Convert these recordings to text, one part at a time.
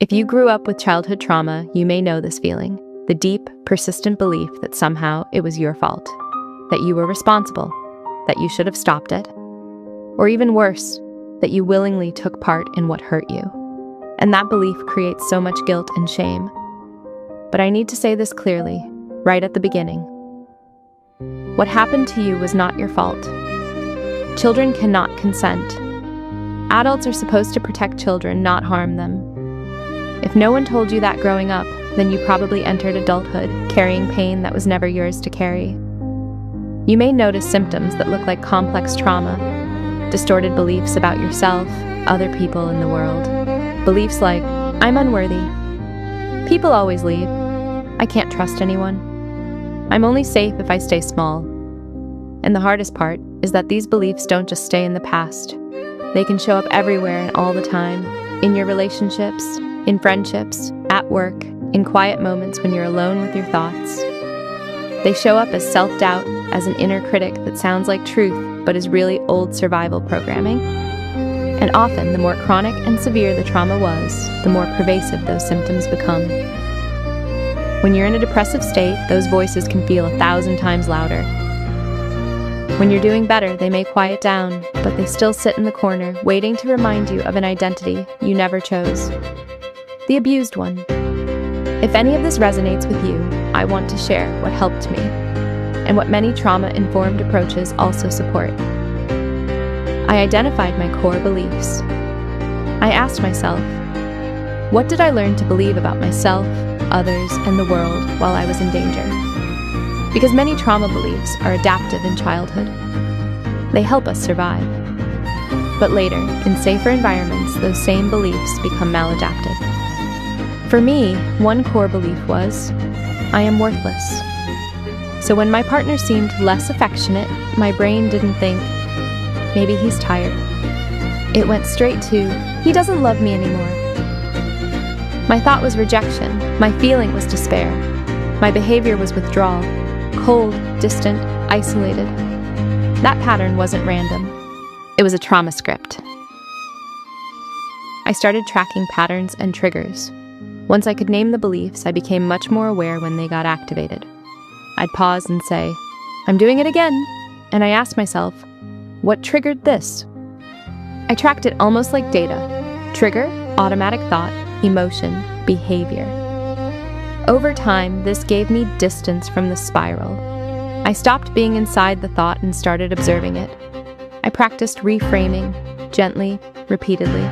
If you grew up with childhood trauma, you may know this feeling, the deep, persistent belief that somehow it was your fault, that you were responsible, that you should have stopped it, or even worse, that you willingly took part in what hurt you. And that belief creates so much guilt and shame. But I need to say this clearly, right at the beginning. What happened to you was not your fault. Children cannot consent. Adults are supposed to protect children, not harm them. If no one told you that growing up, then you probably entered adulthood carrying pain that was never yours to carry. You may notice symptoms that look like complex trauma, distorted beliefs about yourself, other people, in the world. Beliefs like, I'm unworthy. People always leave. I can't trust anyone. I'm only safe if I stay small. And the hardest part is that these beliefs don't just stay in the past. They can show up everywhere and all the time, in your relationships, in friendships, at work, in quiet moments when you're alone with your thoughts. They show up as self-doubt, as an inner critic that sounds like truth but is really old survival programming. And often, the more chronic and severe the trauma was, the more pervasive those symptoms become. When you're in a depressive state, those voices can feel 1,000 times louder. When you're doing better, they may quiet down, but they still sit in the corner, waiting to remind you of an identity you never chose. The abused one. If any of this resonates with you, I want to share what helped me, and what many trauma-informed approaches also support. I identified my core beliefs. I asked myself, what did I learn to believe about myself, others, and the world while I was in danger? Because many trauma beliefs are adaptive in childhood. They help us survive. But later, in safer environments, those same beliefs become maladaptive. For me, one core belief was, I am worthless. So when my partner seemed less affectionate, my brain didn't think, maybe he's tired. It went straight to, he doesn't love me anymore. My thought was rejection. My feeling was despair. My behavior was withdrawal, cold, distant, isolated. That pattern wasn't random. It was a trauma script. I started tracking patterns and triggers. Once I could name the beliefs, I became much more aware when they got activated. I'd pause and say, I'm doing it again. And I asked myself, what triggered this? I tracked it almost like data. Trigger, automatic thought, emotion, behavior. Over time, this gave me distance from the spiral. I stopped being inside the thought and started observing it. I practiced reframing, gently, repeatedly.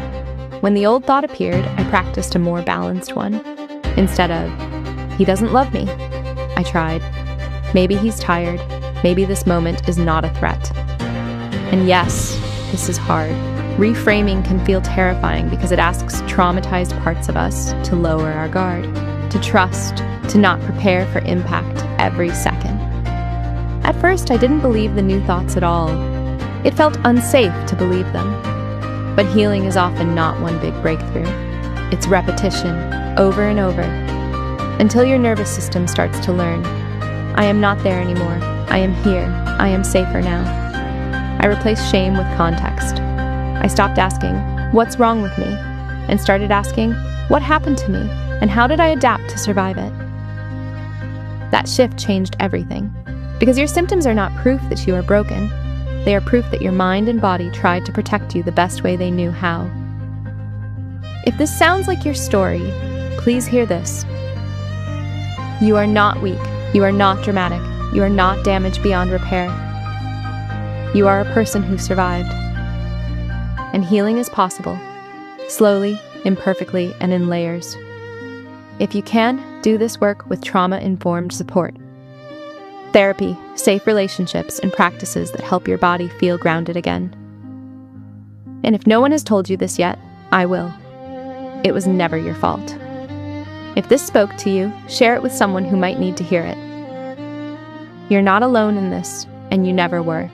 When the old thought appeared, I practiced a more balanced one. Instead of, he doesn't love me, I tried, maybe he's tired, maybe this moment is not a threat. And yes, this is hard. Reframing can feel terrifying because it asks traumatized parts of us to lower our guard, to trust, to not prepare for impact every second. At first, I didn't believe the new thoughts at all. It felt unsafe to believe them. But healing is often not one big breakthrough. It's repetition, over and over, until your nervous system starts to learn, I am not there anymore. I am here. I am safer now. I replaced shame with context. I stopped asking, what's wrong with me? And started asking, what happened to me? And how did I adapt to survive it? That shift changed everything. Because your symptoms are not proof that you are broken. They are proof that your mind and body tried to protect you the best way they knew how. If this sounds like your story, please hear this. You are not weak. You are not dramatic. You are not damaged beyond repair. You are a person who survived. And healing is possible. Slowly, imperfectly, and in layers. If you can, do this work with trauma-informed support. Therapy, safe relationships, and practices that help your body feel grounded again. And if no one has told you this yet, I will. It was never your fault. If this spoke to you, share it with someone who might need to hear it. You're not alone in this, and you never were.